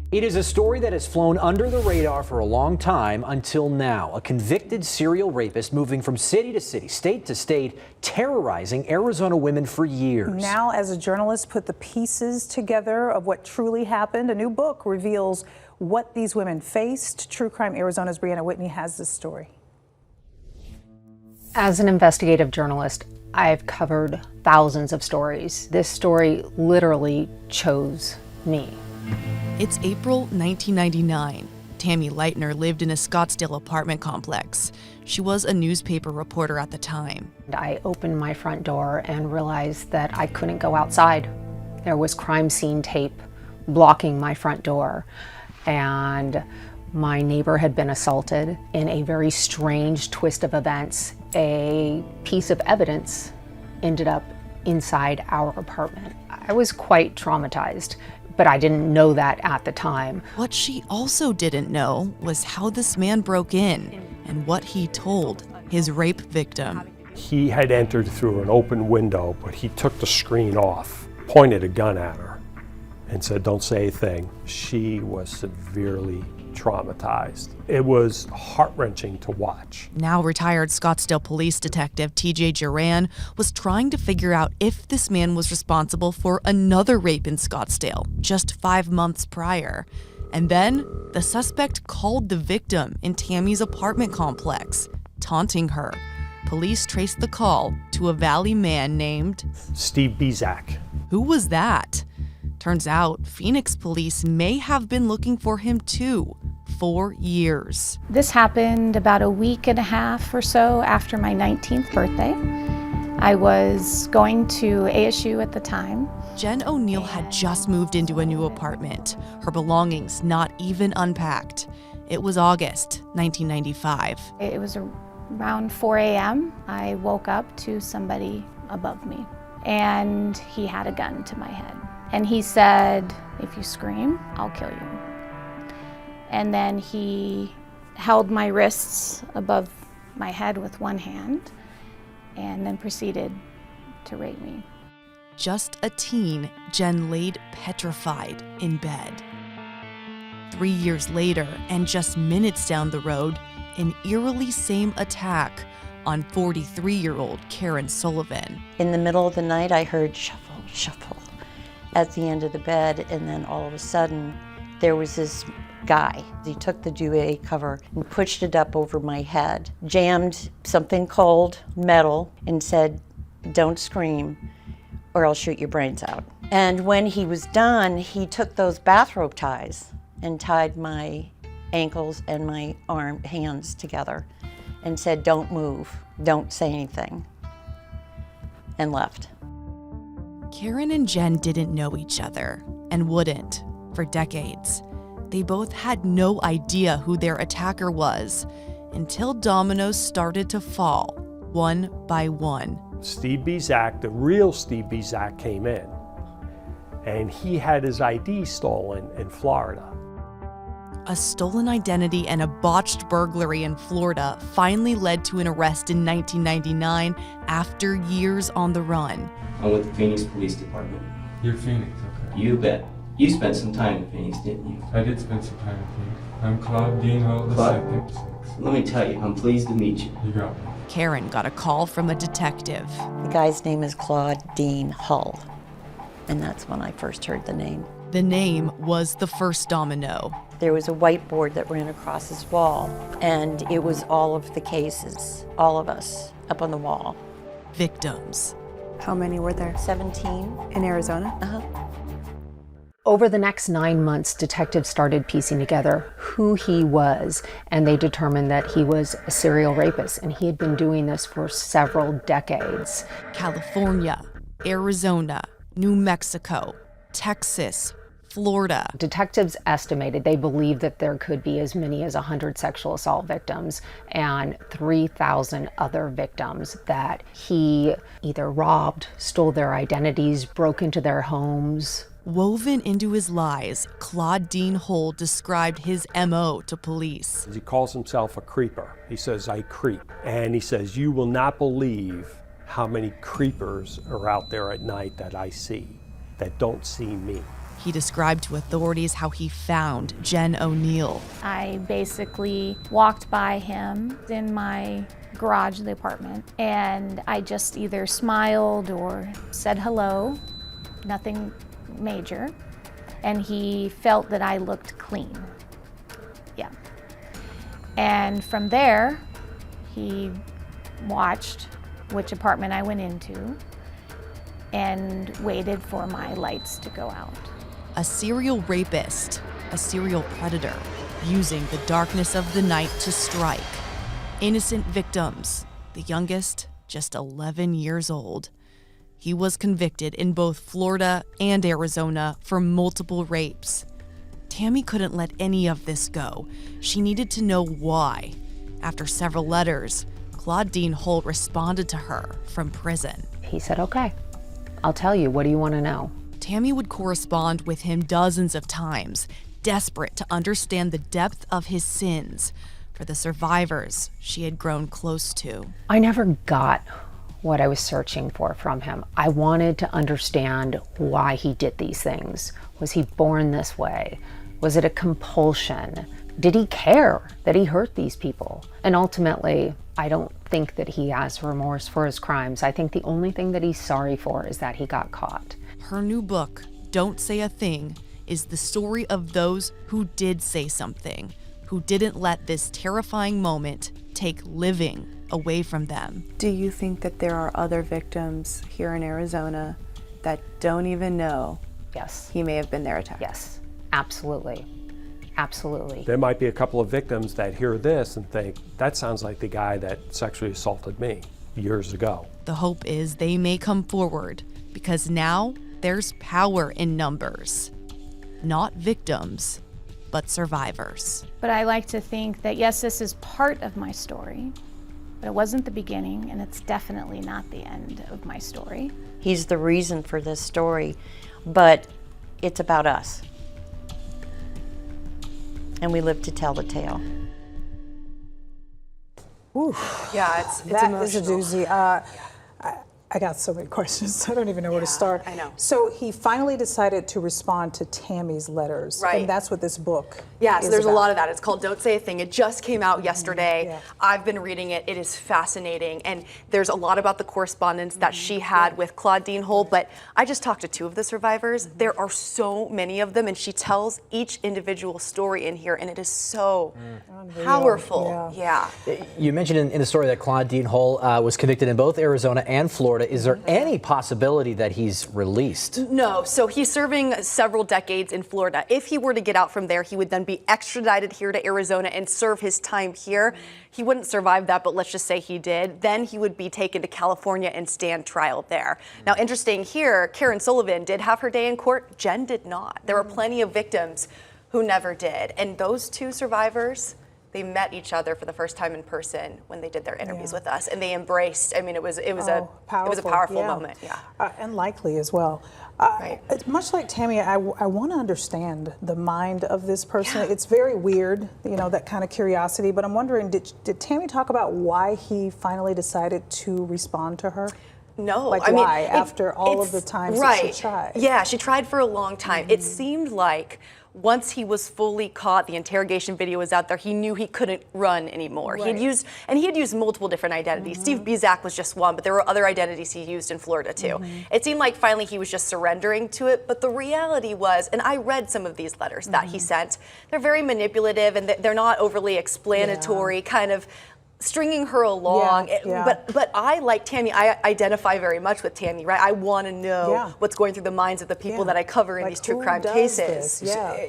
It is a story that has flown under the radar for a long time until now. A convicted serial rapist moving from city to city, state to state, terrorizing Arizona women for years. Now, as a journalist put the pieces together of what truly happened, a new book reveals what these women faced. True Crime Arizona's Brianna Whitney has this story. As an investigative journalist, I've covered thousands of stories. This story literally chose me. It's April 1999. Tammy Leitner lived in a Scottsdale apartment complex. She was a newspaper reporter at the time. I opened my front door and realized that I couldn't go outside. There was crime scene tape blocking my front door, and my neighbor had been assaulted. In a very strange twist of events, a piece of evidence ended up inside our apartment. I was quite traumatized, but I didn't know that at the time. What she also didn't know was how this man broke in and what he told his rape victim. He had entered through an open window, but he took the screen off, pointed a gun at her, and said, "Don't say a thing." She was severely traumatized. It was heart-wrenching to watch. Now retired Scottsdale police detective TJ Duran was trying to figure out if this man was responsible for another rape in Scottsdale just 5 months prior. And then the suspect called the victim in Tammy's apartment complex, taunting her. Police traced the call to a Valley man named Steve Bizak. Who was that? Turns out Phoenix police may have been looking for him too, for years. This happened about a week and a half or so after my 19th birthday. I was going to ASU at the time. Jen O'Neill had just moved into a new apartment, her belongings not even unpacked. It was August 1995. It was around 4 a.m. I woke up to somebody above me, and he had a gun to my head. And he said, "If you scream, I'll kill you." And then he held my wrists above my head with one hand and then proceeded to rape me. Just a teen, Jen laid petrified in bed. 3 years later, and just minutes down the road, an eerily same attack on 43-year-old Karen Sullivan. In the middle of the night, I heard shuffle, shuffle at the end of the bed, and then all of a sudden, there was this guy. He took the duvet cover and pushed it up over my head, jammed something cold, metal, and said, "Don't scream, or I'll shoot your brains out." And when he was done, he took those bathrobe ties and tied my ankles and my hands together and said, "Don't move, don't say anything," and left. Karen and Jen didn't know each other and wouldn't for decades. They both had no idea who their attacker was until dominoes started to fall one by one. Steve Bizak, the real Steve Bizak, came in, and he had his ID stolen in Florida. A stolen identity and a botched burglary in Florida finally led to an arrest in 1999 after years on the run. I'm with the Phoenix Police Department. You're Phoenix, okay. You bet. You spent some time in Phoenix, didn't you? I did spend some time in Phoenix. I'm Claude Dean Hull II. Let me tell you, I'm pleased to meet you. You got me. Karen got a call from a detective. The guy's name is Claude Dean Hull, and that's when I first heard the name. The name was the first domino. There was a whiteboard that ran across his wall, and it was all of the cases, all of us, up on the wall. Victims. How many were there? 17. In Arizona? Uh-huh. Over the next 9 months, detectives started piecing together who he was, and they determined that he was a serial rapist, and he had been doing this for several decades. California, Arizona, New Mexico, Texas, Florida. Detectives estimated, they believed that there could be as many as 100 sexual assault victims and 3,000 other victims that he either robbed, stole their identities, broke into their homes. Woven into his lies, Claude Dean Hull described his MO to police. He calls himself a creeper. He says, "I creep." And he says, "You will not believe how many creepers are out there at night that I see, that don't see me." He described to authorities how he found Jen O'Neill. I basically walked by him in my garage of the apartment, and I just either smiled or said hello, nothing major, and he felt that I looked clean. Yeah. And from there, he watched which apartment I went into and waited for my lights to go out. A serial rapist, a serial predator, using the darkness of the night to strike. Innocent victims, the youngest just 11 years old. He was convicted in both Florida and Arizona for multiple rapes. Tammy couldn't let any of this go. She needed to know why. After several letters, Claude Dean Holt responded to her from prison. He said, okay, I'll tell you, what do you want to know? Tammy would correspond with him dozens of times, desperate to understand the depth of his sins for the survivors she had grown close to. I never got what I was searching for from him. I wanted to understand why he did these things. Was he born this way? Was it a compulsion? Did he care that he hurt these people? And ultimately, I don't think that he has remorse for his crimes. I think the only thing that he's sorry for is that he got caught. Her new book, Don't Say a Thing, is the story of those who did say something, who didn't let this terrifying moment take living away from them. Do you think that there are other victims here in Arizona that don't even know Yes. he may have been their attacker? Yes, absolutely. Absolutely. There might be a couple of victims that hear this and think, that sounds like the guy that sexually assaulted me years ago. The hope is they may come forward because now there's power in numbers. Not victims, but survivors. But I like to think that, yes, this is part of my story, but it wasn't the beginning, and it's definitely not the end of my story. He's the reason for this story, but it's about us. And we live to tell the tale. Yeah, it's that emotional. is a doozy. I got so many questions. I don't even know where to start. I know. So he finally decided to respond to Tammy's letters, Right. and that's what this book Yeah, so is there's a about. lot of that. It's called Don't Say a Thing. It just came out yesterday. Yeah. I've been reading it. It is fascinating. And there's a lot about the correspondence that she had with Claude Dean Holt, but I just talked to two of the survivors. There are so many of them, and she tells each individual story in here, and it is so powerful. Yeah. You mentioned in the story that Claude Dean Holt was convicted in both Arizona and Florida. Is there any possibility that he's released? No, so he's serving several decades in Florida. If he were to get out from there, he would then be extradited here to Arizona and serve his time here. He wouldn't survive that, but let's just say he did. Then he would be taken to California and stand trial there. Now, interesting here, Karen Sullivan did have her day in court. Jen did not. There were plenty of victims who never did. And those two survivors, they met each other for the first time in person when they did their interviews with us, and they embraced. I mean, it was a powerful moment. Yeah, and likely as well. Right. It's much like Tammy, I want to understand the mind of this person. It's very weird, that kind of curiosity. But I'm wondering, did Tammy talk about why he finally decided to respond to her? No, Like I mean, why, after all of the times that she tried? Yeah, she tried for a long time. It seemed like once he was fully caught, the interrogation video was out there, he knew he couldn't run anymore. Right. He had used multiple different identities. Steve Bizak was just one, but there were other identities he used in Florida too. It seemed like finally he was just surrendering to it, but the reality was, and I read some of these letters that he sent, they're very manipulative and they're not overly explanatory, kind of stringing her along. But I, like Tammy, I identify very much with Tammy, right? I want to know what's going through the minds of the people that I cover in these true crime cases.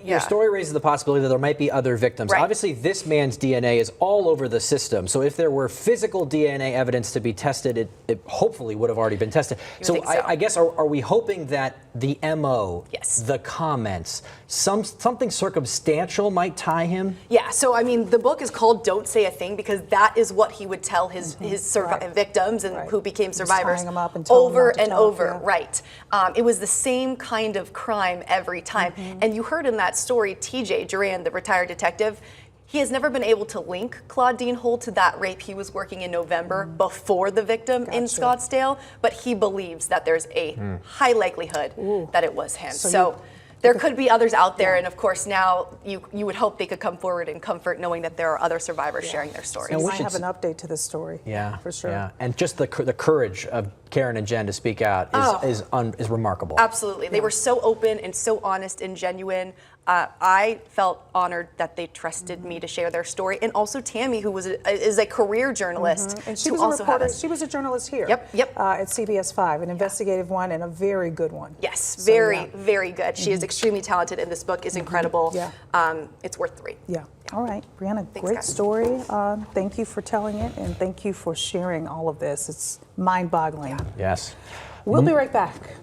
Your story raises the possibility that there might be other victims. Right. Obviously, this man's DNA is all over the system. So if there were physical DNA evidence to be tested, it hopefully would have already been tested. So I guess, are we hoping that the MO, the comments, something circumstantial might tie him? Yeah, so I mean, the book is called Don't Say a Thing because that is what he would tell his victims and who became survivors tying them up and telling over them not to and talk, over. Right. It was the same kind of crime every time. And you heard in that story, TJ Duran, the retired detective, he has never been able to link Claude Dean Holt to that rape he was working in November before the victim in Scottsdale, but he believes that there's a high likelihood that it was him. So there could be others out there, and of course now you would hope they could come forward in comfort knowing that there are other survivors sharing their stories. We might have an update to this story. Yeah, for sure. Yeah, and just the courage of Karen and Jen to speak out is remarkable. Absolutely, they were so open and so honest and genuine. I felt honored that they trusted me to share their story, and also Tammy, who is a career journalist, and she to was also a reporter. have us. She was a journalist here. Yep. At CBS 5, an investigative one and a very good one. Yes, very good. She is extremely talented, and this book is incredible. Yeah. It's worth the read. Yeah. All right, Brianna, Thanks, great guys. story. Thank you for telling it, and thank you for sharing all of this. It's mind-boggling. Yes. We'll be right back.